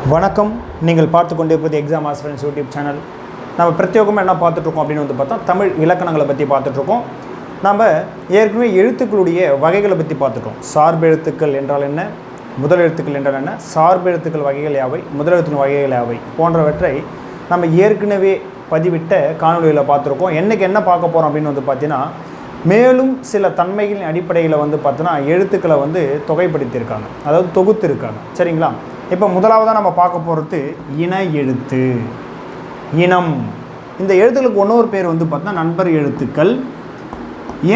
வணக்கம். நீங்கள் பார்த்து கொண்டிருப்பது எக்ஸாம் ஆஸ்பிரன்ஸ் யூடியூப் சேனல். நம்ம பிரத்யேகமாக என்ன பார்த்துட்ருக்கோம் அப்படின்னு வந்து பார்த்தா தமிழ் இலக்கணங்களை பற்றி பார்த்துட்ருக்கோம். நம்ம ஏற்கனவே எழுத்துக்களுடைய வகைகளை பற்றி பார்த்துட்டோம். சார்பு எழுத்துக்கள் என்றால் என்ன, முதல் எழுத்துக்கள் என்றால் என்ன, சார்பு எழுத்துக்கள் வகைகள் யாவை, முதல் எழுத்துக்கள் வகைகள் யாவை போன்றவற்றை நம்ம ஏற்கனவே பதிவிட்ட காணொலியில் பார்த்துருக்கோம். என்றைக்கு என்ன பார்க்க போகிறோம் அப்படின்னு வந்து பார்த்தீங்கன்னா, மேலும் சில தன்மைகளின் அடிப்படையில் வந்து பார்த்தோன்னா எழுத்துக்களை வந்து தொகைப்படுத்தியிருக்காங்க, அதாவது தொகுத்து இருக்காங்க. சரிங்களா? இப்போ முதலாவதாக நம்ம பார்க்க போகிறது இன எழுத்து. இனம் இந்த எழுத்துக்களுக்கு இன்னொரு பேர் வந்து பார்த்தா நண்பர் எழுத்துக்கள்.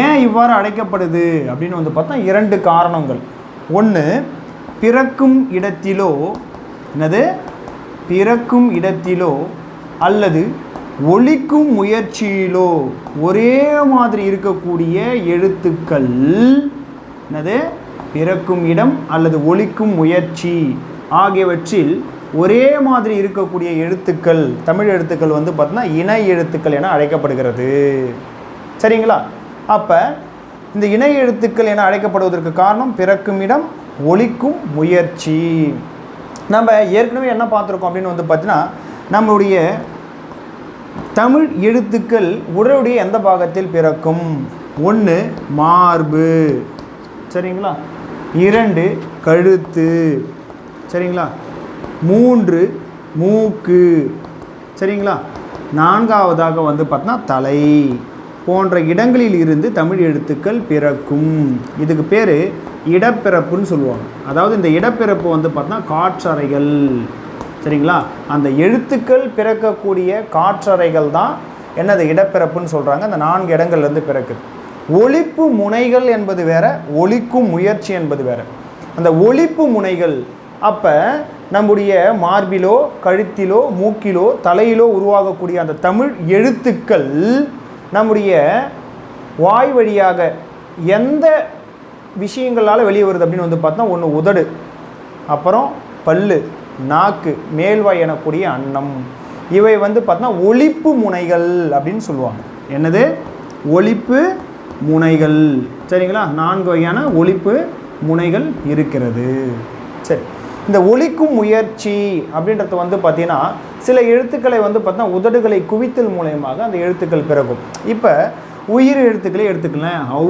ஏன் இவ்வாறு அழைக்கப்படுது அப்படின்னு வந்து பார்த்தா இரண்டு காரணங்கள். ஒன்று, பிறக்கும் இடத்திலோ பிறக்கும் இடத்திலோ அல்லது ஒலிக்கும் முயற்சியிலோ ஒரே மாதிரி இருக்கக்கூடிய எழுத்துக்கள். பிறக்கும் இடம் அல்லது ஒலிக்கும் முயற்சி ஆகியவற்றில் ஒரே மாதிரி இருக்கக்கூடிய எழுத்துக்கள், தமிழ் எழுத்துக்கள் வந்து பார்த்தீங்கன்னா இணை எழுத்துக்கள் என அழைக்கப்படுகிறது. சரிங்களா? அப்போ இந்த இணை எழுத்துக்கள் என அழைக்கப்படுவதற்கு காரணம் பிறக்கும் இடம், ஒலிக்கும் முயற்சி. நம்ம ஏற்கனவே என்ன பார்த்துருக்கோம் அப்படின்னு வந்து பார்த்தீங்கன்னா, நம்மளுடைய தமிழ் எழுத்துக்கள் உடலுடைய எந்த பாகத்தில் பிறக்கும்? 1 மார்பு, சரிங்களா? 2 கழுத்து, சரிங்களா? 3 மூக்கு, சரிங்களா? 4வதாக வந்து பார்த்தா தலை போன்ற இடங்களில் இருந்து தமிழ் எழுத்துக்கள் பிறக்கும். இதுக்கு பேர் இடப்பிறப்புன்னு சொல்லுவாங்க. அதாவது இந்த இடப்பிறப்பு வந்து பார்த்தா காற்றறைகள், சரிங்களா? அந்த எழுத்துக்கள் பிறக்கக்கூடிய காற்றறைகள் தான் என்னது இடப்பிறப்புன்னு சொல்கிறாங்க. அந்த 4 இடங்கள்லேருந்து பிறக்குது. ஒலிப்பு முனைகள் என்பது வேற, ஒலிக்கும் முயற்சி என்பது வேற. அந்த ஒலிப்பு முனைகள் அப்போ நம்முடைய மார்பிலோ கழுத்திலோ மூக்கிலோ தலையிலோ உருவாகக்கூடிய அந்த தமிழ் எழுத்துக்கள் நம்முடைய வாய் வழியாக எந்த விஷயங்களால் வெளியே வருது அப்படின்னு வந்து பார்த்தா, ஒன்று உதடு, அப்புறம் பல்லு, நாக்கு, மேல்வாய் எனக்கூடிய அன்னம். இவை வந்து பார்த்தா ஒலிப்பு முனைகள் அப்படின்னு சொல்லுவாங்க. என்னது? ஒலிப்பு முனைகள். சரிங்களா? 4 வகையான ஒலிப்பு முனைகள் இருக்கிறது. சரி, இந்த ஒலிக்கும் முயற்சி அப்படின்றது வந்து பார்த்தீங்கன்னா சில எழுத்துக்களை வந்து பார்த்தா உதடுகளை குவித்தல் மூலயமாக அந்த எழுத்துக்கள் பிறகும். இப்போ உயிர் எழுத்துக்களை எடுத்துக்கலாம். ஔ,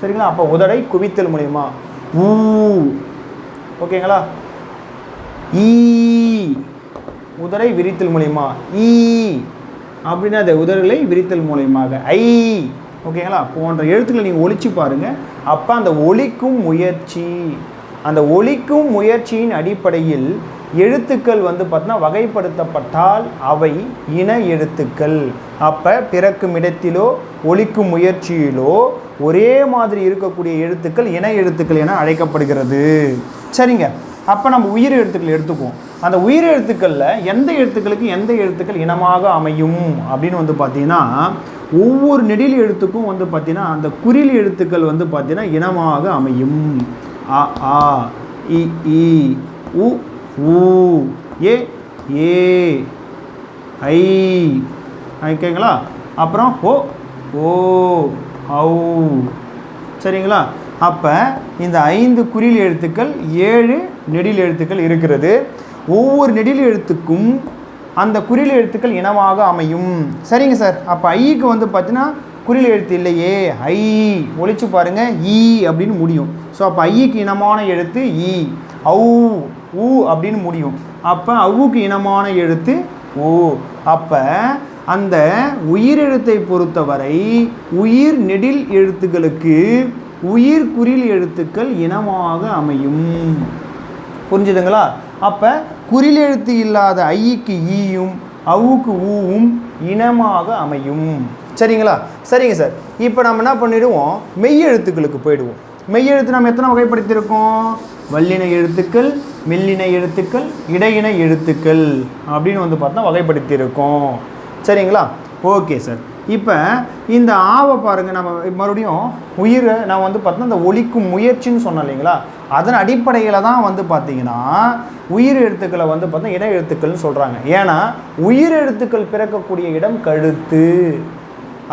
சரிங்களா? அப்போ உதடை குவித்தல் மூலயமா ஊ, ஓகேங்களா? ஈ, உதடை விரித்தல் மூலயமா ஈ அப்படின்னா அந்த உதடுகளை விரித்தல் மூலயமாக ஐ, ஓகேங்களா? போன்ற எழுத்துக்களை நீங்கள் ஒலிச்சு பாருங்கள். அப்போ அந்த ஒலிக்கும் முயற்சி, அந்த ஒலிக்கும் முயற்சியின் அடிப்படையில் எழுத்துக்கள் வந்து பார்த்தீங்கன்னா வகைப்படுத்தப்பட்டால் அவை இன எழுத்துக்கள். அப்போ பிறக்கும் இடத்திலோ ஒலிக்கும் முயற்சியிலோ ஒரே மாதிரி இருக்கக்கூடிய எழுத்துக்கள் இன எழுத்துக்கள் என அழைக்கப்படுகிறது. சரிங்க. அப்போ நம்ம உயிர் எழுத்துக்கள் எடுத்துக்குவோம். அந்த உயிர் எழுத்துக்களில் எந்த எழுத்துக்களுக்கு எந்த எழுத்துக்கள் இனமாக அமையும் அப்படின்னு வந்து பார்த்தீங்கன்னா, ஒவ்வொரு நெடில் எழுத்துக்கும் வந்து பார்த்தீங்கன்னா அந்த குறில் எழுத்துக்கள் வந்து பார்த்தீங்கன்னா இனமாக அமையும். அ ஆ, இ ஈ, உ ஊ, ஏ ஏ, ஐ, ஓகேங்களா? அப்புறம் ஓ ஓ, ஔ, சரிங்களா? அப்போ இந்த 5 குறில் எழுத்துக்கள், 7 நெடில் எழுத்துக்கள் இருக்கிறது. ஒவ்வொரு நெடில் எழுத்துக்கும் அந்த குறில் எழுத்துக்கள் இனமாக அமையும். சரிங்க சார். அப்போ ஐக்கு வந்து பார்த்தீங்கன்னா குறில் எழுத்து இல்லையே, ஐ ஒழிச்சு பாருங்கள், ஈ அப்படின்னு முடியும். ஸோ அப்போ ஐக்கு இனமான எழுத்து ஈ. ஔ, ஊ அப்படின்னு முடியும். அப்போ அவுக்கு இனமான எழுத்து ஓ. அப்போ அந்த உயிரெழுத்தை பொறுத்தவரை உயிர் நெடில் எழுத்துக்களுக்கு உயிர் குறில் எழுத்துக்கள் இனமாக அமையும். புரிஞ்சுதுங்களா? அப்போ குறில் எழுத்து இல்லாத ஐக்கு ஈயும் அவுக்கு ஊவும் இனமாக அமையும். சரிங்களா? சரிங்க சார். இப்போ நம்ம என்ன பண்ணிடுவோம், மெய் எழுத்துக்களுக்கு போயிடுவோம். மெய் எழுத்து நம்ம எத்தனை வகைப்படுத்தியிருக்கோம்? வல்லின எழுத்துக்கள், மெல்லின எழுத்துக்கள், இடையின எழுத்துக்கள் அப்படின்னு வந்து பார்த்தா வகைப்படுத்தியிருக்கோம். சரிங்களா? Okay sir. இப்போ இந்த ஆவை பாருங்கள். நம்ம மறுபடியும் உயிரை நான் வந்து பார்த்தோன்னா இந்த ஒலிக்கும் முயற்சின்னு சொன்னோம் இல்லைங்களா? அதன் அடிப்படையில் தான் வந்து பார்த்திங்கன்னா உயிர் எழுத்துக்களை வந்து பார்த்தா இட எழுத்துக்கள்னு சொல்கிறாங்க. ஏன்னா உயிர் எழுத்துக்கள் பிறக்கக்கூடிய இடம் கழுத்து.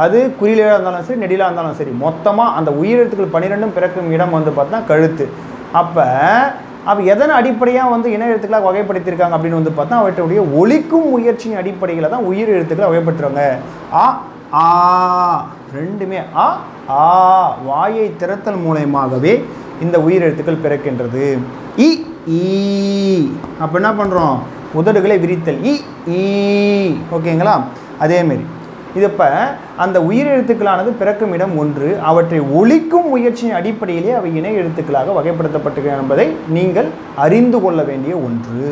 அது குறியிலாக இருந்தாலும் சரி, நெடிலாக இருந்தாலும் சரி, மொத்தமாக அந்த உயிரெழுத்துக்கள் 12 பிறக்கும் இடம் வந்து பார்த்தா கழுத்து. அப்போ அப்போ எதன் அடிப்படையாக வந்து இன எழுத்துக்களாக வகைப்படுத்தியிருக்காங்க அப்படின்னு வந்து பார்த்தா அவற்றுடைய ஒலிக்கும் முயற்சியின் அடிப்படையில் தான் உயிர் எழுத்துக்களை வகைப்படுத்துறாங்க. ஆ ஆ ரெண்டுமே ஆ ஆ வாயை திறத்தல் மூலயமாகவே இந்த உயிர் எழுத்துக்கள் பிறக்கின்றது. இ ஈ அப்போ என்ன பண்ணுறோம், உதடுகளை விரித்தல் இ ஈ. ஓகேங்களா? அதேமாரி இது இப்போ அந்த உயிர் எழுத்துக்களானது பிறக்கும் இடம் ஒன்று, அவற்றை ஒலிக்கும் முயற்சியின் அடிப்படையிலே அவை இணை எழுத்துக்களாக வகைப்படுத்தப்பட்டிருக்கின்றன என்பதை நீங்கள் அறிந்து கொள்ள வேண்டிய ஒன்று.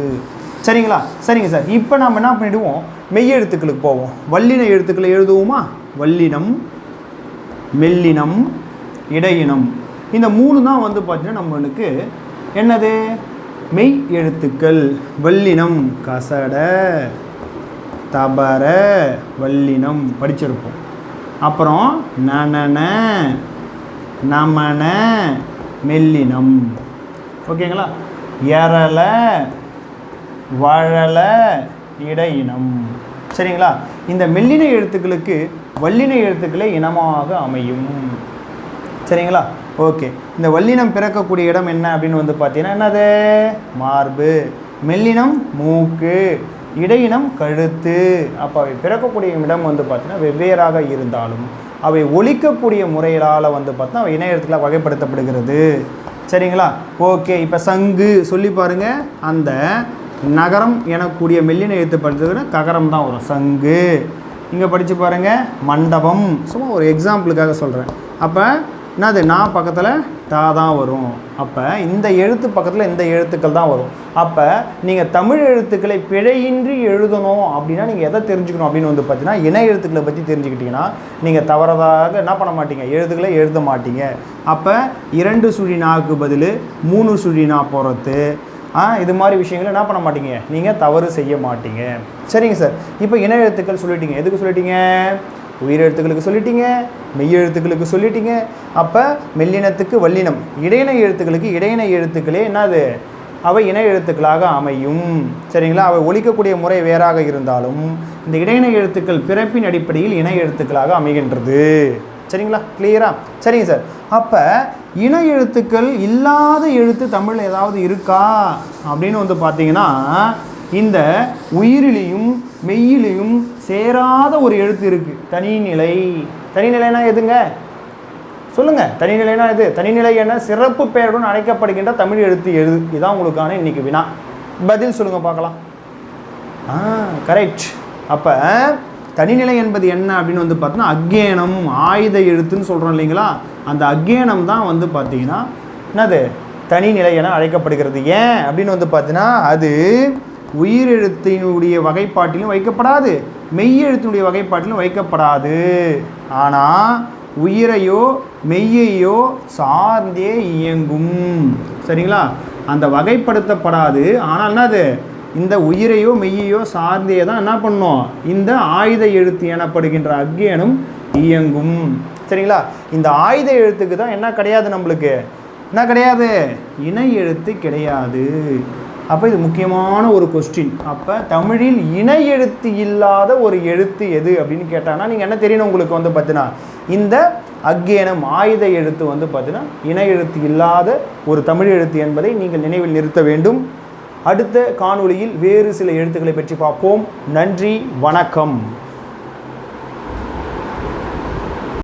சரிங்களா? சரிங்க சார். இப்போ நாம் என்ன பண்ணிவிடுவோம், மெய் எழுத்துக்களுக்கு போவோம். வல்லின எழுத்துக்களை எழுதுவோமா? வல்லினம், மெல்லினம், இடையினம், இந்த 3 தான் வந்து பார்த்தீங்கன்னா நம்மளுக்கு என்னது மெய் எழுத்துக்கள். வல்லினம் கசட தபர வல்லினம் படிச்சிருப்போம். அப்புறம் நனன நமன மெல்லினம். ஓகேங்களா? எரல வழல இடையினம். சரிங்களா? இந்த மெல்லின எழுத்துக்களுக்கு வல்லின எழுத்துக்களே இனமாக அமையும். சரிங்களா? ஓகே. இந்த வல்லினம் பிறக்கக்கூடிய இடம் என்ன அப்படின்னு வந்து பார்த்தீங்கன்னா என்னது, மார்பு. மெல்லினம் மூக்கு, இடையினம் கழுத்து. அப்போ அவை பிறக்கக்கூடிய இடம் வந்து பார்த்தீங்கன்னா வெவ்வேறாக இருந்தாலும் அவை ஒலிக்கக்கூடிய முறையிலால் வந்து பார்த்தீங்கன்னா அவை இணை எழுத்துக்களாக வகைப்படுத்தப்படுகிறது. சரிங்களா? ஓகே. இப்போ சங்கு சொல்லி பாருங்கள், அந்த நகரம் எனக்கூடிய மெல்லின எழுத்து படித்ததுன்னா ககரம் தான் வரும், சங்கு. இங்கே படித்து பாருங்கள், மண்டபம். சும்மா ஒரு எக்ஸாம்பிளுக்காக சொல்கிறேன். அப்போ என்னது, நான் பக்கத்தில் டா தான் வரும். அப்போ இந்த எழுத்து பக்கத்தில் இந்த எழுத்துக்கள் தான் வரும். அப்போ நீங்கள் தமிழ் எழுத்துக்களை பிழையின்றி எழுதணும் அப்படின்னா நீங்கள் எதை தெரிஞ்சுக்கணும் அப்படின்னு வந்து பார்த்தீங்கன்னா இணை எழுத்துக்களை பற்றி தெரிஞ்சுக்கிட்டிங்கன்னா நீங்கள் தவறதாக என்ன பண்ண மாட்டீங்க, எழுத்துக்களை எழுத மாட்டீங்க. அப்போ 2 சுழி நாக்கு பதில் 3 சுழி நா போகிறது, இது மாதிரி விஷயங்களை என்ன பண்ண மாட்டீங்க, நீங்கள் தவறு செய்ய மாட்டீங்க. சரிங்க சார். இப்போ இணை எழுத்துக்கள் சொல்லிட்டீங்க. எதுக்கு சொல்லிட்டீங்க? உயிர் எழுத்துக்களுக்கு சொல்லிட்டீங்க, மெய் எழுத்துக்களுக்கு சொல்லிட்டீங்க. அப்போ மெல்லினத்துக்கு வல்லினம், இடையினை எழுத்துக்களுக்கு இடையினை எழுத்துக்களே என்னது, அவை இணை எழுத்துக்களாக அமையும். சரிங்களா? அவை ஒலிக்கக்கூடிய முறை வேறாக இருந்தாலும் இந்த இடையினை எழுத்துக்கள் பிறப்பின் அடிப்படையில் இணை எழுத்துக்களாக அமைகின்றது. சரிங்களா? கிளியரா? சரிங்க சார். அப்போ இணை எழுத்துக்கள் இல்லாத எழுத்து தமிழில் ஏதாவது இருக்கா அப்படின்னு வந்து பார்த்தீங்கன்னா இந்த உயிரிலையும் மெய்யிலையும் சேராத ஒரு எழுத்து இருக்குது, தனிநிலை. தனிநிலைனா எதுங்க சொல்லுங்கள்? தனிநிலைனா எது? தனிநிலை என சிறப்பு பெயருடன் அழைக்கப்படுகின்ற தமிழ் எழுத்து எது? இதுதான் உங்களுக்கான இன்னைக்கு வினா. பதில் சொல்லுங்கள் பார்க்கலாம். கரெக்ட். அப்போ தனிநிலை என்பது என்ன அப்படின்னு வந்து பார்த்தோன்னா அக்கேனம், ஆயுத எழுத்துன்னு சொல்கிறோம் இல்லைங்களா, அந்த அக்கேனம் தான் வந்து பார்த்தீங்கன்னா என்னது தனிநிலை என அழைக்கப்படுகிறது. ஏன் அப்படின்னு வந்து பார்த்தீங்கன்னா அது உயிரெழுத்தினுடைய வகைப்பாட்டிலும் வைக்கப்படாது, மெய்யெழுத்தினுடைய வகைப்பாட்டிலும் வைக்கப்படாது. ஆனால் உயிரையோ மெய்யையோ சார்ந்தே இயங்கும். சரிங்களா? அந்த வகைப்படுத்தப்படாது. ஆனால் என்னது, இந்த உயிரையோ மெய்யையோ சார்ந்தே தான் என்ன பண்ணும், இந்த ஆயுத எழுத்து எனப்படுகின்ற அக்கேனம் இயங்கும். சரிங்களா? இந்த ஆயுத எழுத்துக்கு தான் என்ன கிடையாது, நம்மளுக்கு என்ன கிடையாது, இணை எழுத்து கிடையாது. அப்போ இது முக்கியமான ஒரு கொஸ்டின். அப்போ தமிழில் இணை எழுத்து இல்லாத ஒரு எழுத்து எது அப்படின்னு கேட்டாங்கன்னா நீங்கள் என்ன தெரியணும், உங்களுக்கு வந்து பார்த்தீங்கன்னா இந்த அக்கேனம் ஆயுத எழுத்து வந்து பார்த்தீங்கன்னா இணை எழுத்து இல்லாத ஒரு தமிழ் எழுத்து என்பதை நீங்கள் நினைவில் நிறுத்த வேண்டும். அடுத்த காணொளியில் வேறு சில எழுத்துக்களை பற்றி பார்ப்போம். நன்றி, வணக்கம்.